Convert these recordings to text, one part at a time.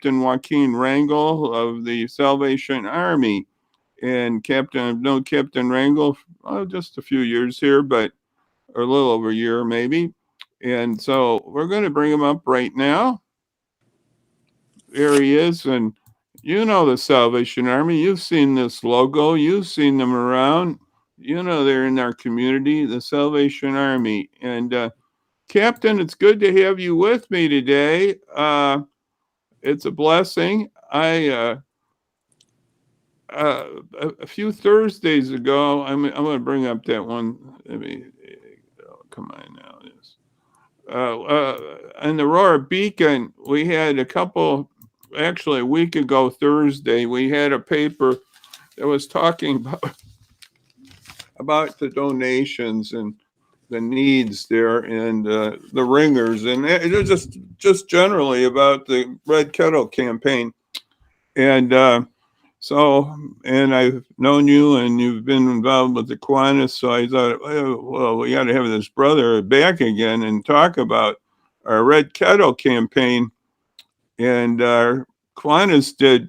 Captain Joaquin Rangel of the Salvation Army. And I've known Captain Rangel just a few years here, but or a little over a year maybe. And so we're going to bring him up right now. There he is. And you know the Salvation Army. You've seen this logo. You've seen them around. You know they're in our community, the Salvation Army. And Captain, it's good to have you with me today. It's a blessing. A few Thursdays ago, I'm going to bring up that one. Let me, come on now. In the Aurora Beacon, we had actually a week ago Thursday, we had a paper that was talking about the donations and the needs there and the ringers, and it was just generally about the Red Kettle campaign. And and I've known you and you've been involved with the Kiwanis, so I thought, well, we got to have this brother back again and talk about our Red Kettle campaign. And our Kiwanis did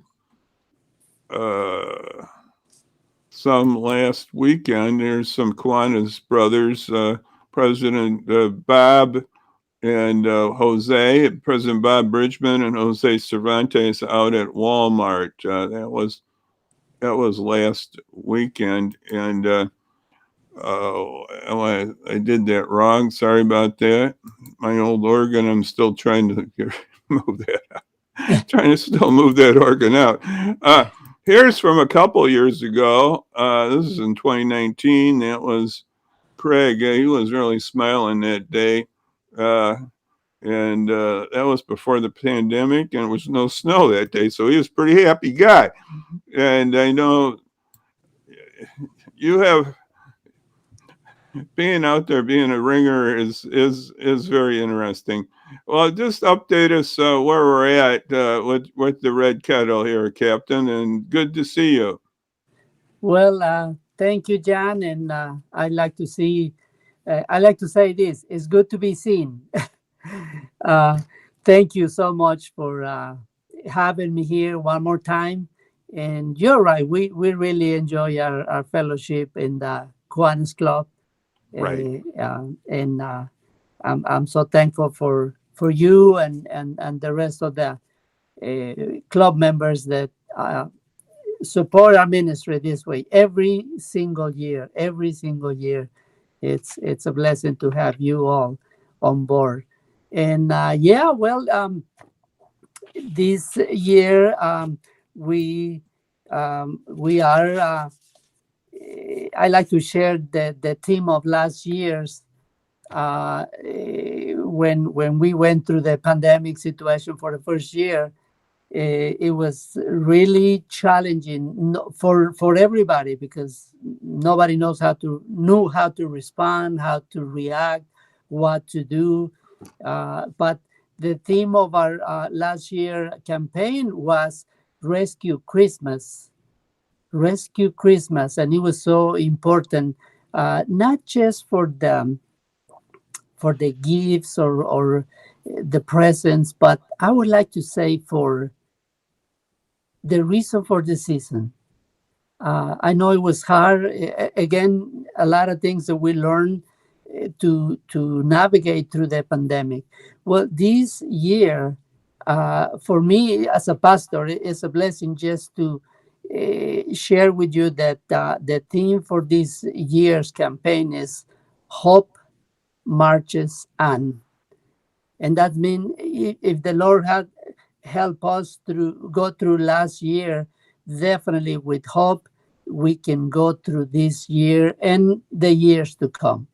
some last weekend. There's some Kiwanis brothers, President Bob and President Bob Bridgman and Jose Cervantes out at Walmart. That was last weekend, and I did that wrong. Sorry about that. My old organ, I'm still trying to move that out. Trying to still move that organ out. Here's from a couple years ago. This is in 2019. That was Craig. He was really smiling that day. And that was before the pandemic, and there was no snow that day, so he was a pretty happy guy. And I know you have being out there, being a ringer is very interesting. Well, just update us where we're at with the Red Kettle here, Captain, and good to see you. Well, thank you, John, and I like to say this: it's good to be seen. Thank you so much for having me here one more time. And you're right, we really enjoy our fellowship in the Kiwanis Club. Right. And I'm so thankful for you and the rest of the club members that support our ministry this way every single year. Every single year, it's a blessing to have you all on board. And this year we are. I like to share the theme of last year's when we went through the pandemic situation for the first year. It was really challenging for everybody because nobody knew how to respond, how to react, what to do. But the theme of our last year campaign was Rescue Christmas. Rescue Christmas, and it was so important, not just for the gifts or the presents, but I would like to say for the reason for the season. I know it was hard. Again, a lot of things that we learned to navigate through the pandemic. Well, this year, for me as a pastor, it's a blessing just to share with you that the theme for this year's campaign is Hope Marches On. And that means if the Lord had helped us go through last year, definitely with hope, we can go through this year and the years to come.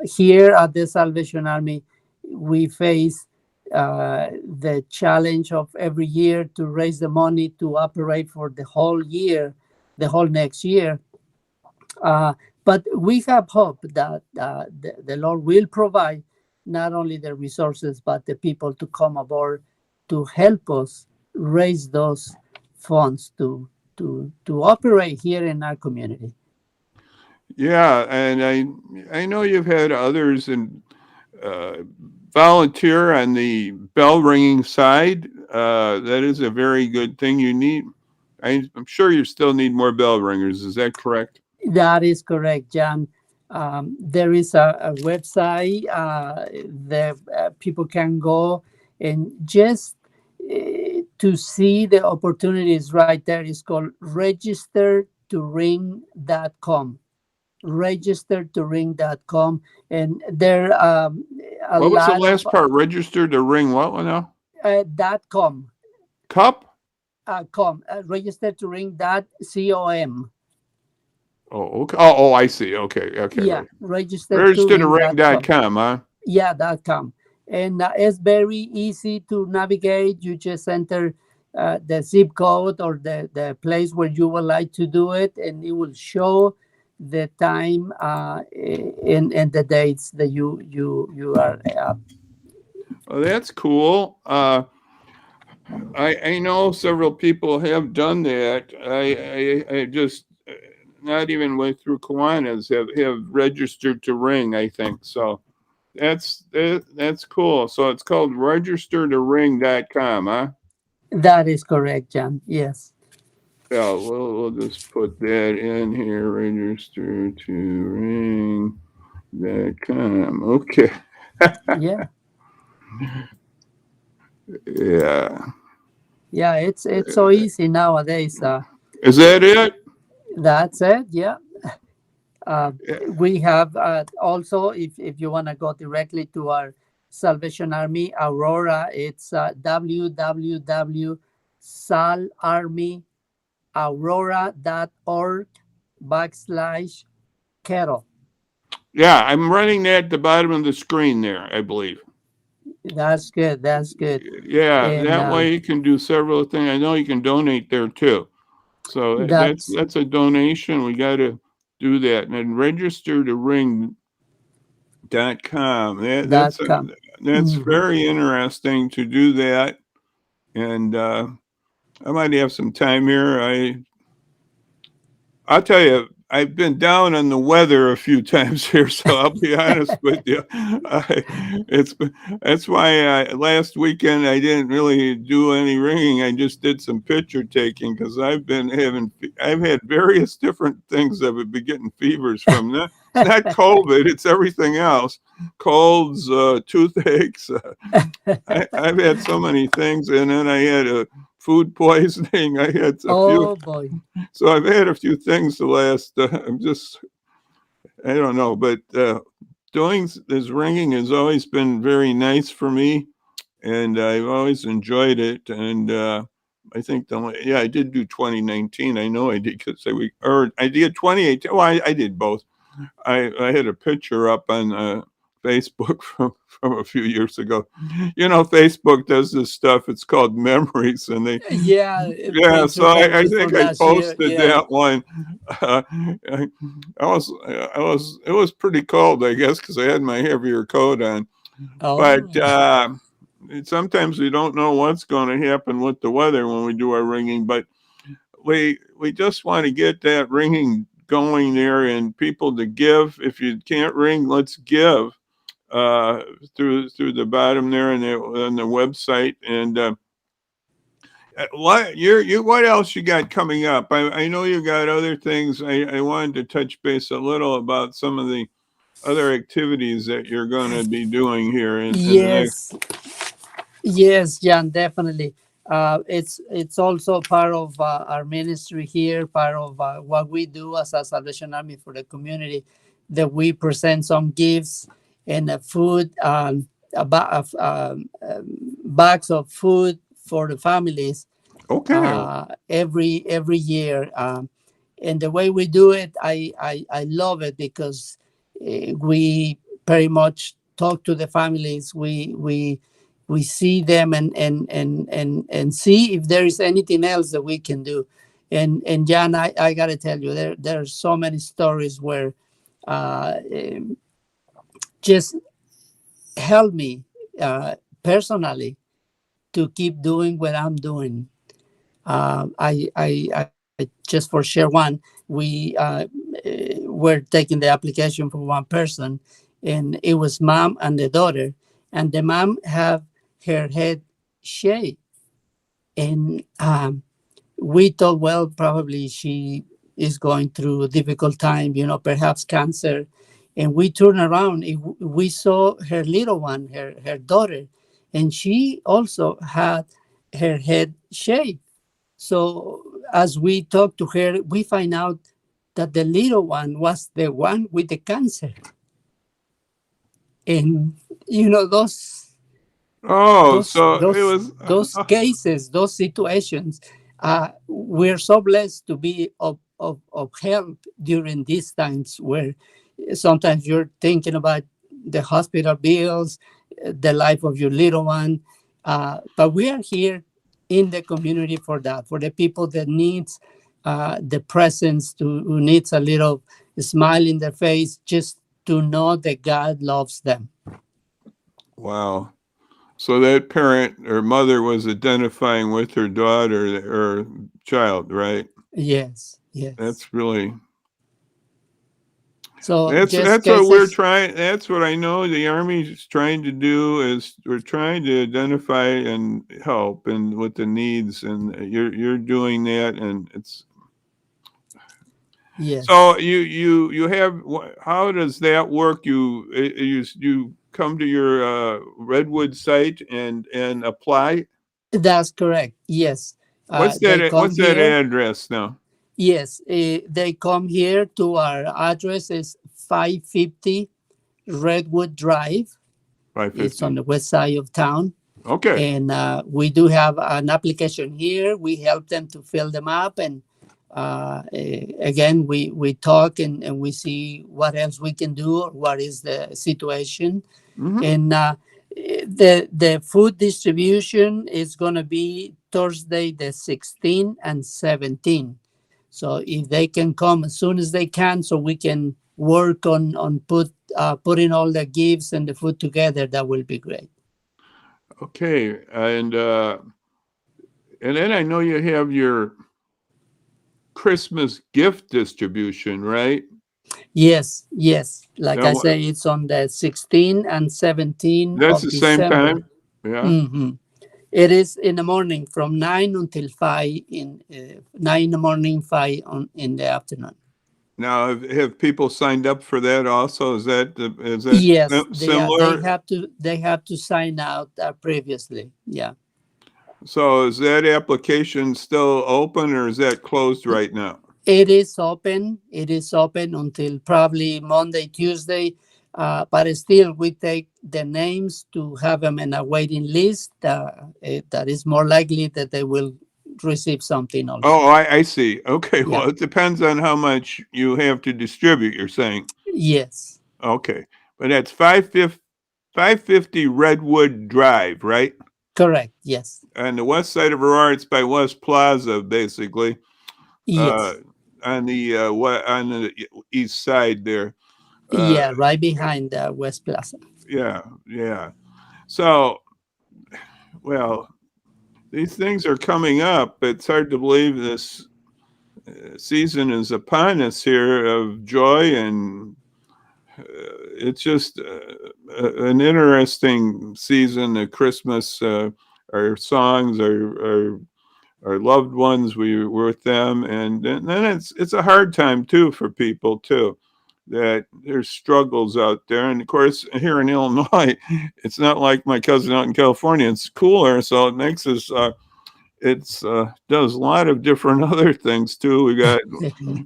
Here at the Salvation Army, we face the challenge of every year to raise the money to operate for the whole year, the whole next year. But we have hope that the Lord will provide not only the resources, but the people to come aboard to help us raise those funds to operate here in our community. Yeah, and I know you've had others and volunteer on the bell ringing side. That is a very good thing. I'm sure you still need more bell ringers. Is that correct? That is correct, John. There is a website that people can go and just to see the opportunities right there. It's called registertoring.com. Registertoring.com. And there a What was the lot of last part? Register to ring what one now? .com. Cup? Register to ring dot com. Oh, okay. Oh, I see. Okay, okay, Yeah, right. register to Register to ring.com. ring.com, huh? Yeah, .com. And it's very easy to navigate. You just enter the zip code or the place where you would like to do it, and it will show the time and the dates that you are. Well, that's cool. I know several people have done that. I just not even went through Kiwanis have registered to ring. I think so. That's cool. So it's called registertoring.com, huh? That is correct, John. Yes. Yeah, we'll just put that in here. Register to ring.com. Okay. Yeah. Yeah. Yeah. It's so easy nowadays. Is that it? That's it. Yeah. Uh, Yeah. we have also, if you want to go directly to our Salvation Army Aurora, it's www.salarmyaurora.org/Kettle. Yeah, I'm running that at the bottom of the screen there, I believe. That's good. That's good. Yeah, And that way you can do several things. I know you can donate there too. So that's that's a donation. We got to do that and then register to ring.com. that come. That's Hmm. very interesting to do that. And I might have some time here. I'll tell you, I've been down on the weather a few times here, so I'll be honest with you. It's that's why last weekend I didn't really do any ringing. I just did some picture taking because I've had various different things that have been getting fevers from. It's not COVID; it's everything else. Colds, toothaches. I've had so many things, and then I had a food poisoning. I had a few Oh boy. so I've had a few things the last. I'm just, I don't know, but doing this ringing has always been very nice for me, and I've always enjoyed it. And I think I did do 2019. I know I did because I did 2018. Well, I did both. I had a picture up on Facebook from a few years ago. You know, Facebook does this stuff. It's called memories, and they Yeah, yeah. So picture I memories think for I last year. posted Yeah. that one. It was pretty cold, I guess, because I had my heavier coat on. But Oh. sometimes we don't know what's going to happen with the weather when we do our ringing. But we just want to get that ringing going there and people to give. If you can't ring, let's give through the bottom there on the website. And what else you got coming up? I know you got other things. I wanted to touch base a little about some of the other activities that you're going to be doing here in the next. Yes. Yes, Jan, definitely. It's also part of our ministry here, part of what we do as a Salvation Army for the community, that we present some gifts and food, bags of food for the families Okay. every year. And the way we do it, I love it because we very much talk to the families. We see them and see if there is anything else that we can do. And Jan, I gotta tell you, there are so many stories where um, just help me personally to keep doing what I'm doing. I just for share one, we were taking the application for one person, and it was mom and the daughter, and the mom have her head shaved. And we thought, well, probably she is going through a difficult time, perhaps cancer. And we turned around and we saw her little one, her daughter, and she also had her head shaved. So as we talked to her, we find out that the little one was the one with the cancer. And those Oh, those so it those was. those cases, those situations, we're so blessed to be of help during these times where sometimes you're thinking about the hospital bills, the life of your little one, but we are here in the community for that, for the people that needs the presence, to who needs a little smile in their face, just to know that God loves them. Wow. So that parent or mother was identifying with her daughter or child, right? Yes, yes. That's really So just that's what we're cases. trying. That's what I know the Army's trying to do is we're trying to identify and help and with the needs, and you're doing that, and it's so Yes, you have how does that work? You come to your Redwood site and apply. that's correct. Yes, they come What's that here. address now? Yes, they come here to our address is 550 Redwood Drive. It's on 550. the west side of town. Okay. And we do have an application here. We help them to fill them up, and again, we talk, and we see what else we can do, or what is the situation. Hmm. And the food distribution is going to be Thursday the 16th and 17th. So if they can come as soon as they can, so we can work on putting all the gifts and the food together, that will be great. Okay. And then I know you have your Christmas gift distribution, right? Yes, yes. Like That I wa- say, it's on the 16th and 17th that's of the same December. time. Yeah. Hmm. It is in the morning from 9 until 5 in 9 in the morning, 5 in the afternoon. Now, have people signed up for that also? Is that Yes, they similar? have to sign out previously. Yeah. So is that application still open or is that closed right now? It is open. It is open until probably Monday, Tuesday. But still, we take the names to have them in a waiting list. That is more likely that they will receive something also. Oh, I see. Okay. Yeah. Well, it depends on how much you have to distribute, you're saying. Yes. Okay. But that's 550 Redwood Drive, right? Correct. Yes. On the west side of Aurora, it's by West Plaza, basically. Uh, Yes. on the east side there. Uh, Yeah. Right behind the West Plaza. yeah, yeah. So, well, these things are coming up. It's hard to believe this season is upon us here of joy, and it's just an interesting season of Christmas. Our songs, our loved ones, we were with them, and then it's a hard time too for people too. That there's struggles out there, and of course here in Illinois, it's not like my cousin out in California. It's cooler, so it makes us it's does a lot of different other things too. We got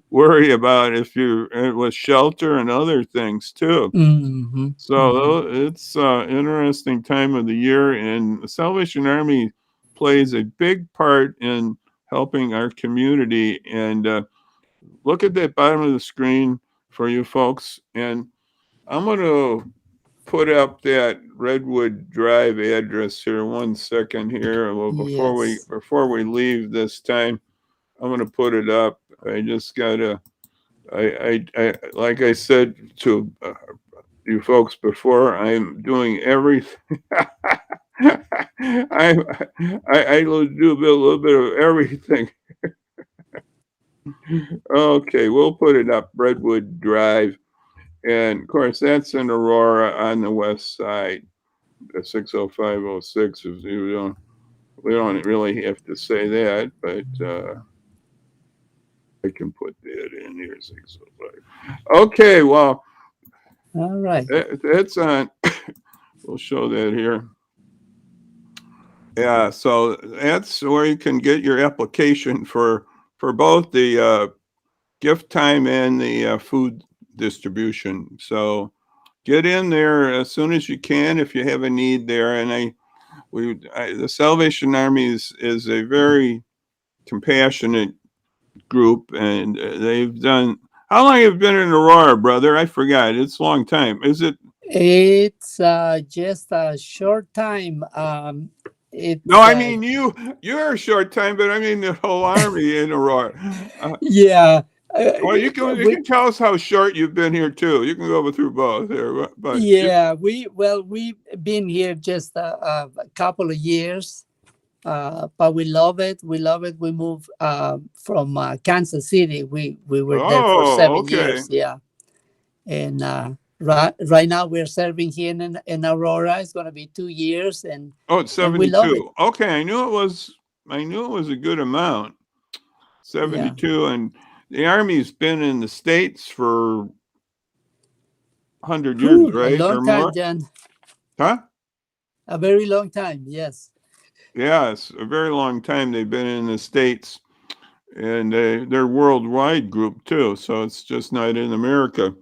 worry about if you with shelter and other things too. Hmm. Hmm. So it's interesting time of the year, and the Salvation Army plays a big part in helping our community. And look at that bottom of the screen for you folks, and I'm going to put up that Redwood Drive address here. 1 second here. Well, Yes. before we leave this time, I'm gonna put it up. I just gotta. I like I said to you folks before. I'm doing everything. I do a little bit of everything. Okay, we'll put it up. Redwood Drive, and of course that's in Aurora on the west side. 60506. If we don't really have to say that, but I can put that in here. 605. Okay, well, All right. that's on. We'll show that here. Yeah, so that's where you can get your application for both the gift time and the food distribution. So get in there as soon as you can if you have a need there. And the Salvation Army is a very compassionate group, and they've done. How long have you been in Aurora, brother? I forgot. It's a long time. Is it? It's just a short time. No, It's I mean you. You're a short time, but I mean the whole army in Aurora. yeah. Well, you We can tell us how short you've been here too. You can go through both here, but yeah we've been here just a couple of years, but we love it. We love it. We moved from Kansas City. We were there for oh, 7 years. okay. Yeah, and right now we're serving here in Aurora. It's gonna be 2 years, Oh, it's and we love it. 72. Okay, I knew it was. I knew it was a good amount. Yeah. 72, and the army's been in the states for 100 years, Whew, a right, long or time, more? John. Huh? A very long time. Yes. Yeah, it's a very long time they've been in the states, and they're worldwide group too. So it's just not in America.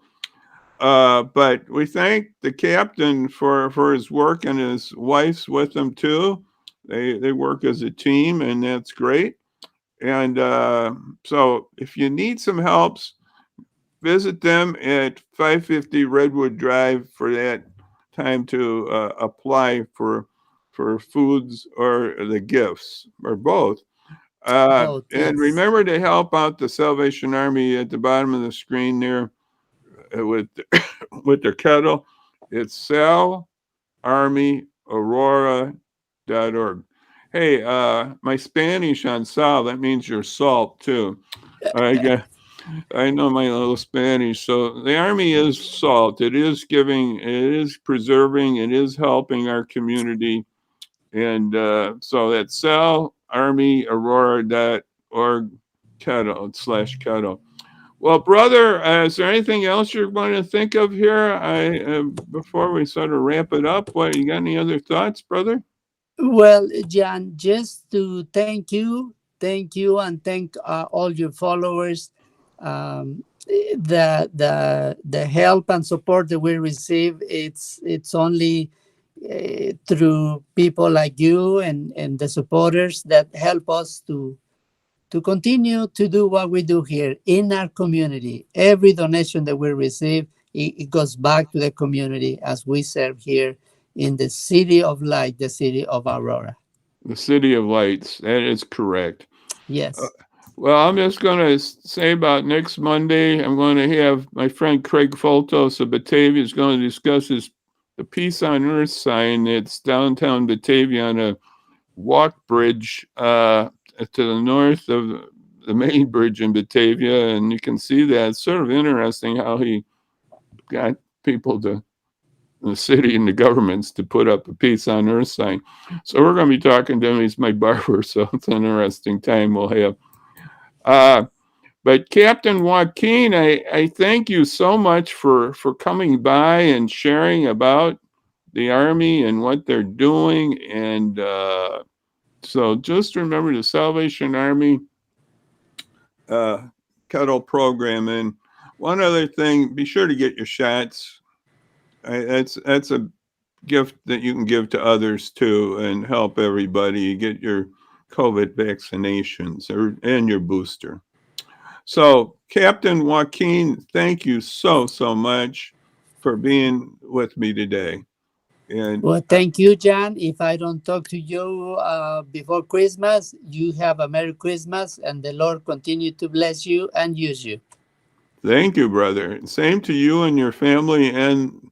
But we thank the captain for his work, and his wife's with him too. They work as a team, and that's great. And so if you need some helps, visit them at 550 Redwood Drive for that time to apply for foods or the gifts or both. Both. And Yes. remember to help out the Salvation Army at the bottom of the screen there with with their kettle. It's salarmyaurora.org. Hey, my Spanish on sal, that means you're salt too. I got I know my little Spanish. So the army is salt. It is giving, it is preserving, it is helping our community. And so that's salarmyaurora.org kettle /kettle. Well, brother, is there anything else you're going to think of here? Before we sort of wrap it up, what you got any other thoughts, brother? Well, Jan, just to thank you, and thank all your followers. The help and support that we receive, it's only through people like you and the supporters that help us to continue to do what we do here in our community. Every donation that we receive, it goes back to the community as we serve here in the city of light, the city of Aurora. The City of Lights. That is correct. Uh, Yes. Well, I'm just going to say about next Monday, I'm going to have my friend Craig Foltos of Batavia is going to discuss the Peace on Earth sign. It's downtown Batavia on a walk bridge to the north of the main bridge in Batavia. And you can see that. It's sort of interesting how he got people to the city and the governments to put up a Peace on Earth sign. So we're going to be talking to him. He's my barber, so it's an interesting time we'll have. Uh, but Captain Joaquin, I thank you so much for coming by and sharing about the Army and what they're doing. And so just remember the Salvation Army uh, Kettle program. And one other thing, be sure to get your shots. That's a gift that you can give to others too and help everybody get your COVID vaccinations and your booster. So, Captain Joaquin, thank you so much for being with me today. And Well, thank you, John. If I don't talk to you before Christmas, you have a Merry Christmas, and the Lord continue to bless you and use you. thank you, brother. Same to you and your family and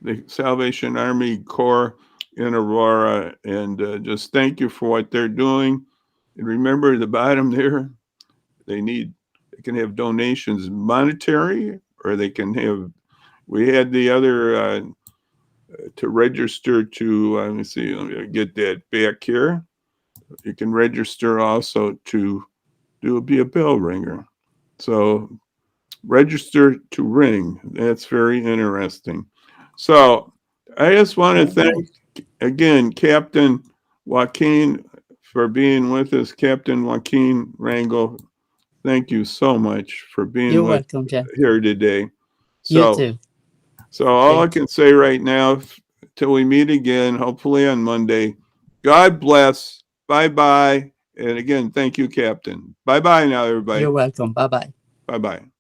the Salvation Army Corps in Aurora. And just thank you for what they're doing. And remember the bottom there, they can have donations monetary, or they can have, we had the other to register to, let me see, let me get that back here. You can register also to be a bell ringer. So register to ring. That's very interesting. So I just want to Oh, thank again Captain Joaquin for being with us. Captain Joaquin Rangel, thank you so much for being you're with welcome, Jeff. here today. You So too. all I Thank you. can say right now, till we meet again, hopefully on Monday. God bless. Bye bye. And again, thank you, Captain. Bye bye now, everybody. You're welcome. Bye bye. Bye bye.